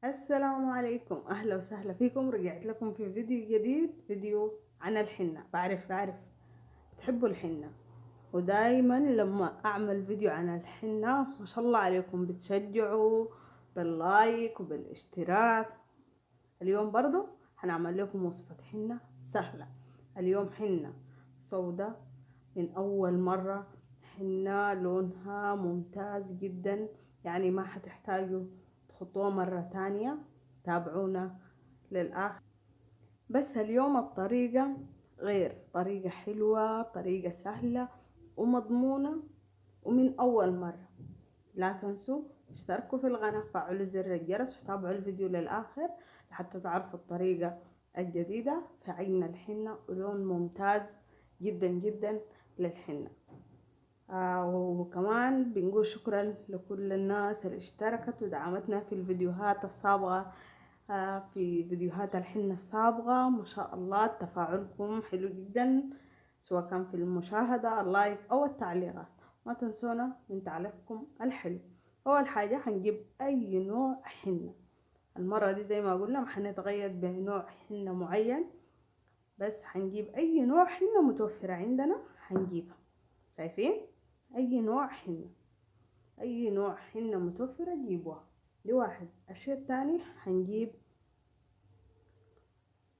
السلام عليكم، اهلا وسهلا فيكم. رجعت لكم في فيديو جديد، فيديو عن الحنة. بعرف بتحبوا الحنة، ودايما لما اعمل فيديو عن الحنة ما شاء الله عليكم بتشجعوا باللايك وبالاشتراك. اليوم برضو هنعمل لكم وصفة حنة سهلة. اليوم حنة سوداء من اول مرة، حنة لونها ممتاز جدا، يعني ما هتحتاجوا تحطوها مرة تانية. تابعونا للآخر. بس اليوم الطريقة غير، طريقة حلوة، طريقة سهلة ومضمونة ومن أول مرة. لا تنسوا اشتركوا في القناة، فعلوا زر الجرس وتابعوا الفيديو للآخر لحتى تعرفوا الطريقة الجديدة في عجن الحنة، ولون ممتاز جدا جدا للحنة. وكمان بنقول شكرا لكل الناس اللي اشتركت ودعمتنا في الفيديوهات السابقة. في فيديوهات الحنة السابقة ما شاء الله تفاعلكم حلو جدا، سواء كان في المشاهدة، اللايك أو التعليقات. ما تنسونا من تعليقكم الحلو. أول حاجة هنجيب أي نوع حنة. المرة دي زي ما قلنا ما هنتقيد بنوع حنة معين، بس هنجيب أي نوع حنة متوفرة عندنا هنجيبها. شايفين؟ أي نوع حنة، أي نوع حنة متوفرة جيبوها. دي واحد. الشيء التاني هنجيب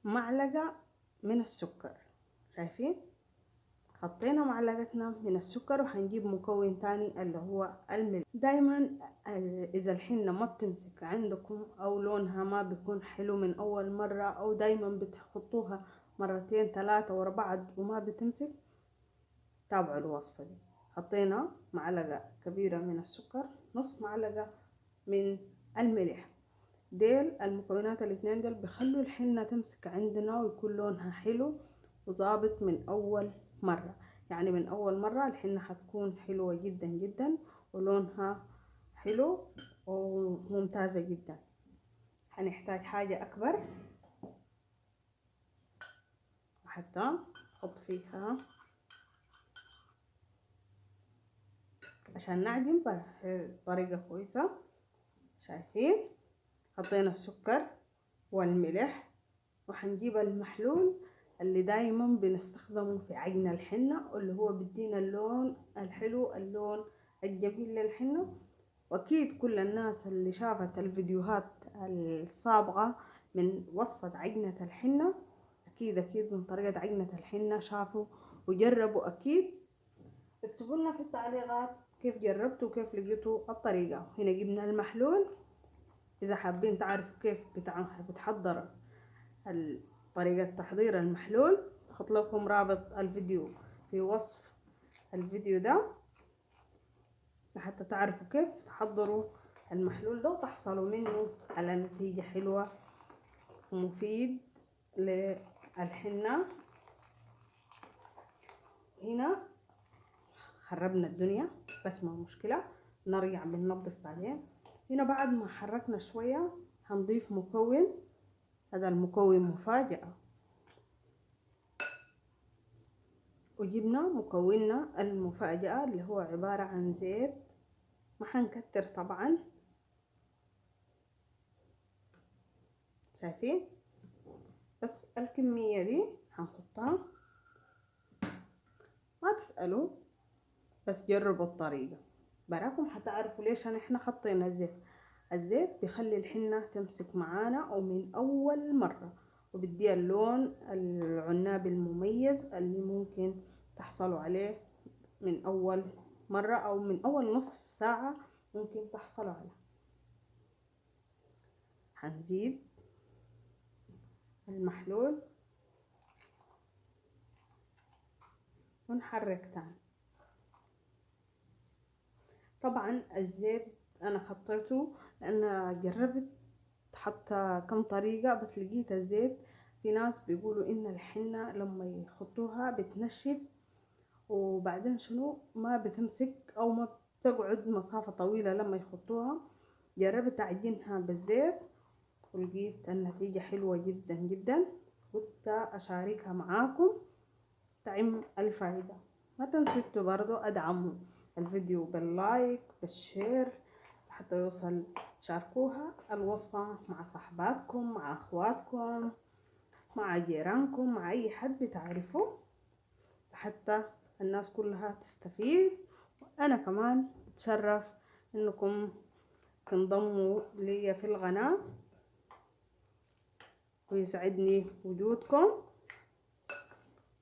معلقة من السكر. شايفين؟ حطينا معلقتنا من السكر، وهنجيب مكون تاني اللي هو الملح. دايما اذا الحنة ما بتمسك عندكم او لونها ما بيكون حلو من اول مرة، او دايما بتحطوها مرتين ثلاثة ورا بعض وما بتمسك، تابعوا الوصفة دي. حطينا معلقة كبيرة من السكر، نص معلقة من الملح. ديل المكونات الاثنين دول بيخلوا الحنة تمسك عندنا ويكون لونها حلو وظابط من اول مرة. يعني من اول مرة الحنة هتكون حلوة جدا جدا ولونها حلو وممتازة جدا. هنحتاج حاجة اكبر حتى نحط فيها عشان نعجن بطريقة كويسة. شايفين؟ حطينا السكر والملح، وهنجيب المحلول اللي دايما بنستخدمه في عجن الحنة، واللي هو بيدينا اللون الحلو، اللون الجميل للحنة. واكيد كل الناس اللي شافت الفيديوهات السابقة من وصفة عجنة الحنة، اكيد من طريقة عجنة الحنة شافوا وجربوا. اكيد اكتبوا لنا في التعليقات كيف جربتوا وكيف لقيتوا الطريقة. هنا جبنا المحلول. اذا حابين تعرفوا كيف بتحضر طريقة تحضير المحلول، احط لكم رابط الفيديو في وصف الفيديو ده حتى تعرفوا كيف تحضروا المحلول ده وتحصلوا منه على نتيجة حلوة ومفيد للحنة. هنا خربنا الدنيا بس ما مشكلة، نرجع بننظف بعدين. هنا بعد ما حركنا شوية هنضيف مكون. هذا المكون مفاجأة. وجبنا مكوننا المفاجأة اللي هو عبارة عن زيت. ما حنكتر طبعا. شايفين؟ بس الكمية دي هنحطها. ما تسألوا، بس جربوا الطريقة براكم حتعرفوا ليش احنا حطينا الزيت. الزيت بيخلي الحنة تمسك معانا او من اول مرة، وبديها اللون العنابي المميز اللي ممكن تحصلوا عليه من اول مرة او من اول نصف ساعة ممكن تحصلوا عليه. هنزيد المحلول ونحرك تاني. طبعا الزيت انا حطيته لان جربت حتى كم طريقة، بس لقيت الزيت في ناس بيقولوا ان الحنة لما يحطوها بتنشف، وبعدين شنو ما بتمسك او ما بتقعد مسافة طويلة لما يحطوها. جربت اعجنها بالزيت ولقيت النتيجة حلوة جدا جدا، قلت اشاركها معاكم تعم الفائدة. ما تنسوا انتوا برضو ادعموا الفيديو باللايك بالشير حتى يوصل شاركوها الوصفة مع صحباتكم، مع اخواتكم، مع جيرانكم، مع اي حد بتعرفه، حتى الناس كلها تستفيد. وانا كمان بتشرف انكم تنضموا لي في القناة، ويسعدني وجودكم.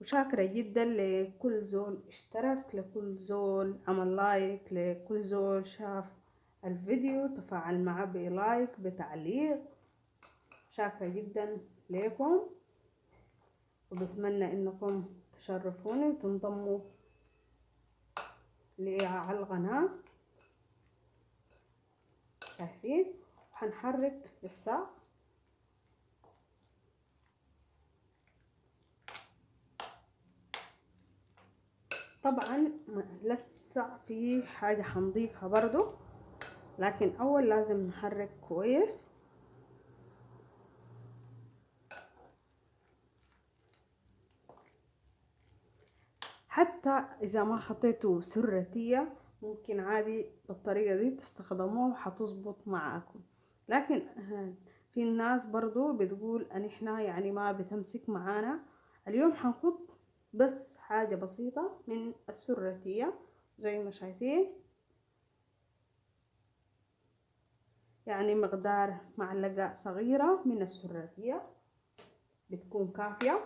وشاكرة جدا لكل زول اشترك، لكل زول عمل لايك، لكل زول شاف الفيديو تفاعل معه بلايك بتعليق. شاكرة جدا لكم، وبتمنى انكم تشرفوني وتنضموا لي على القناة. شايفين؟ هنحرك الساق. طبعا لسه في حاجة هنضيفها برضو، لكن اول لازم نحرك كويس. حتى اذا ما حطيتوا سرتية ممكن عادي بالطريقة دي تستخدموه وحتظبط معاكم. لكن في الناس برضو بتقول ان احنا يعني ما بتمسك معانا. اليوم هنحط بس حاجة بسيطة من السرتية زي ما شايفين، يعني مقدار معلقة صغيرة من السراتية بتكون كافية،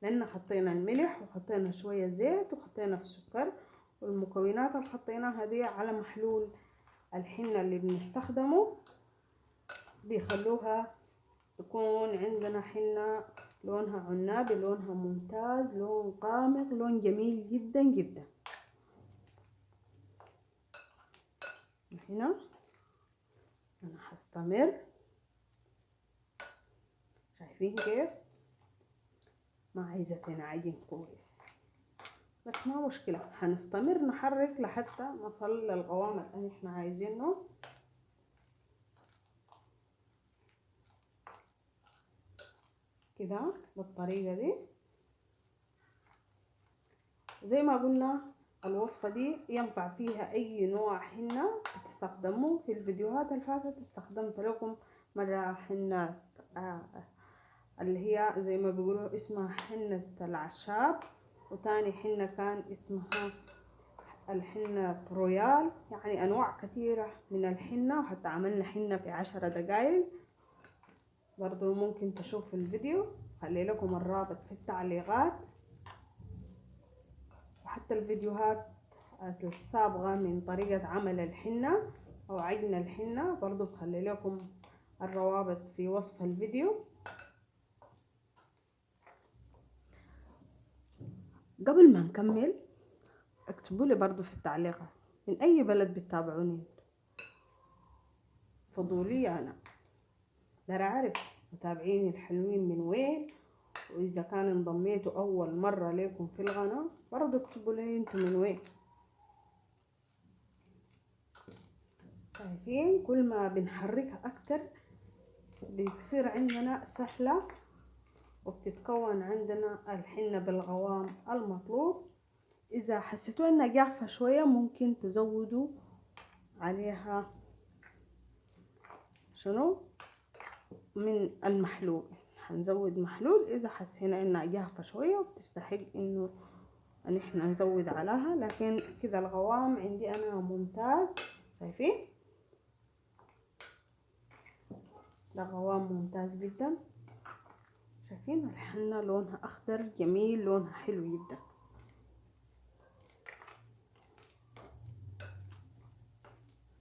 لأن حطينا الملح وحطينا شوية زيت وحطينا السكر، والمكونات اللي حطيناها دي على محلول الحنة اللي بنستخدمه بيخلوها تكون عندنا حنة لونها عنابي، لونها ممتاز، لون قامق، لون جميل جدا جدا. هنا أنا هستمر. شايفين كيف؟ ما عايزة تنعجن كويس، بس ما مشكلة، هنستمر نحرك لحتى نصل للقوام اللي احنا عايزينه. كده بالطريقة دي. زي ما قلنا الوصفة دي ينفع فيها اي نوع حنة تستخدموه. في الفيديوهات اللي فاتت استخدمت لكم مرة حنة اللي هي زي ما بيقولوا اسمها حنة العشاب، وتاني حنة كان اسمها الحنة رويال. يعني انواع كثيرة من الحنة، وحتى عملنا حنة في 10 دقايق. برضو ممكن تشوفوا الفيديو، خلي لكم الرابط في التعليقات، وحتى الفيديوهات السابقة من طريقة عمل الحنة او عجن الحنة برضو بخلي لكم الروابط في وصف الفيديو. قبل ما نكمل اكتبوا لي برضو في التعليقات من اي بلد بتتابعوني، فضولية انا دار اعرف متابعيني الحلوين من وين. واذا كان انضميتوا اول مرة لكم في القناة برضو اكتبوا لي انتوا من وين. شايفين؟ كل ما بنحركها اكتر بتصير عندنا سهلة، وبتتكون عندنا الحنة بالقوام المطلوب. اذا حسيتوا انها جافة شوية ممكن تزودوا عليها شنو من المحلول. هنزود محلول اذا حسينا انها جافة شوية وبتستحق انه ان احنا نزود عليها. لكن كده القوام عندي انا ممتاز. شايفين؟ ده قوام ممتاز جدا. شايفين الحنة لونها اخضر جميل، لونها حلو جدا.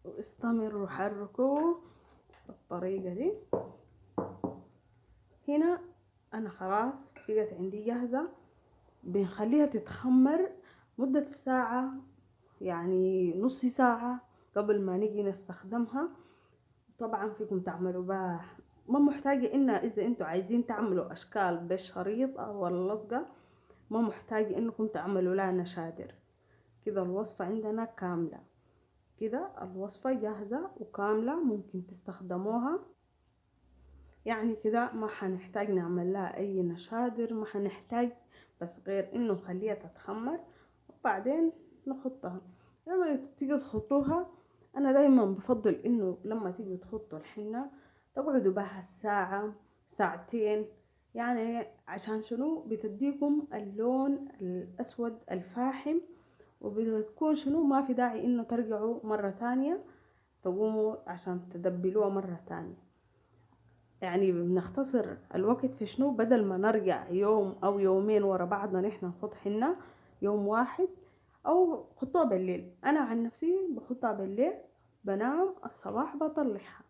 واستمروا حركوا بالطريقة دي. هنا انا خلاص بقت عندي جاهزة. بنخليها تتخمر مدة ساعة، يعني نص ساعة قبل ما نيجي نستخدمها. طبعا فيكم تعملوا بها، ما محتاجة اذا انتوا عايزين تعملوا اشكال بالشريط او اللصقة ما محتاجة انكم تعملوا لها نشادر. كده الوصفة عندنا كاملة، كده الوصفة جاهزة وكاملة ممكن تستخدموها. يعني كده ما حنحتاج نعمل لها اي نشادر، ما حنحتاج بس غير انه نخليها تتخمر وبعدين نحطها. لما تيجي تحطوها انا دايما بفضل انه لما تيجي تحطوا الحنة تقعدوا بها ساعة ساعتين، يعني عشان شنو؟ بتديكم اللون الاسود الفاحم، وبتكون شنو ما في داعي انه ترجعوا مرة تانية تقوموا عشان تدبلوها مرة تانية. يعني بنختصر الوقت في شنو؟ بدل ما نرجع يوم او يومين ورا بعضنا نحن نحط حنة، يوم واحد او خطوها بالليل. انا عن نفسي بخطها بالليل، بنام الصباح بطلعها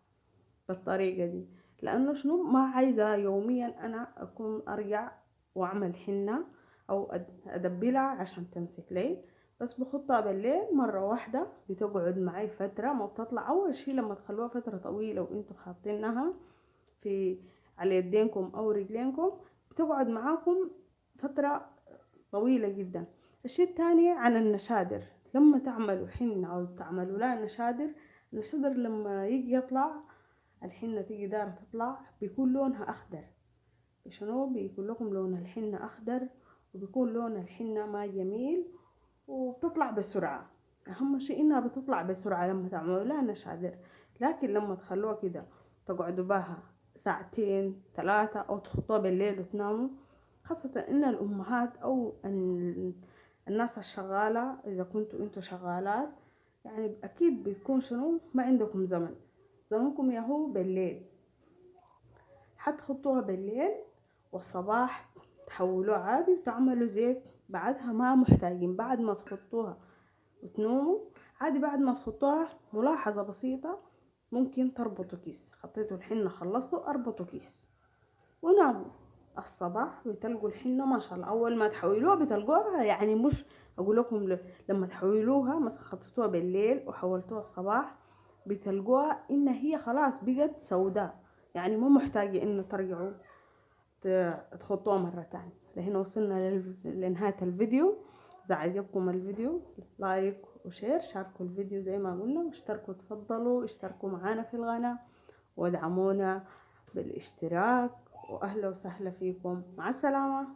بالطريقة دي، لانه شنو ما عايزة يوميا انا اكون ارجع واعمل حنة او ادبلها عشان تمسك لي. بس بخطها بالليل مرة واحدة، بتقعد معي فترة ما بتطلع. اول شي لما تخلوها فترة طويلة وانتوا حاطينها في على يدينكم او رجلينكم، بتقعد معاكم فترة طويلة جدا. الشيء الثاني عن النشادر، لما تعملوا حنة او تعملوا لها نشادر، النشادر لما يجي يطلع الحنة تيجي دارة تطلع بيكون لونها اخضر. شنو بيكون لكم لون الحنة اخضر، وبيكون لون الحنة ما جميل، وبتطلع بسرعة. اهم شيء انها بتطلع بسرعة لما تعملوا لها نشادر. لكن لما تخلوها كده تقعدوا بها ساعتين ثلاثة او تحطوها بالليل وتناموا، خاصة ان الامهات او الناس الشغالة، اذا كنتوا انتوا شغالات يعني اكيد بيكون شنو ما عندكم زمن، زمنكم ياهو بالليل. حتحطوها بالليل والصباح تحولوها عادي وتعملوا زيت بعدها. ما محتاجين بعد ما تحطوها وتنوموا عادي، بعد ما تحطوها ملاحظة بسيطة، ممكن تربطوا كيس. خطيتوا الحنة خلصتوا اربطوا كيس وناموا. الصباح بتلقوا الحنة ما شاء الله، اول ما تحولوها بتلقوها يعني مش اقول لكم لما تحولوها مثلا خطيتوها بالليل وحولتوها الصباح، بتلقوها ان هي خلاص بقت سوداء، يعني مو محتاجة انه ترجعوا تخطوها مرة تانية. لهنا وصلنا لنهاية الفيديو. إذا عجبكم الفيديو لايك وشير، شاركوا الفيديو زي ما قلنا، واشتركوا، تفضلوا اشتركوا معانا في القناة وادعمونا بالاشتراك. وأهلا وسهلا فيكم، مع السلامة.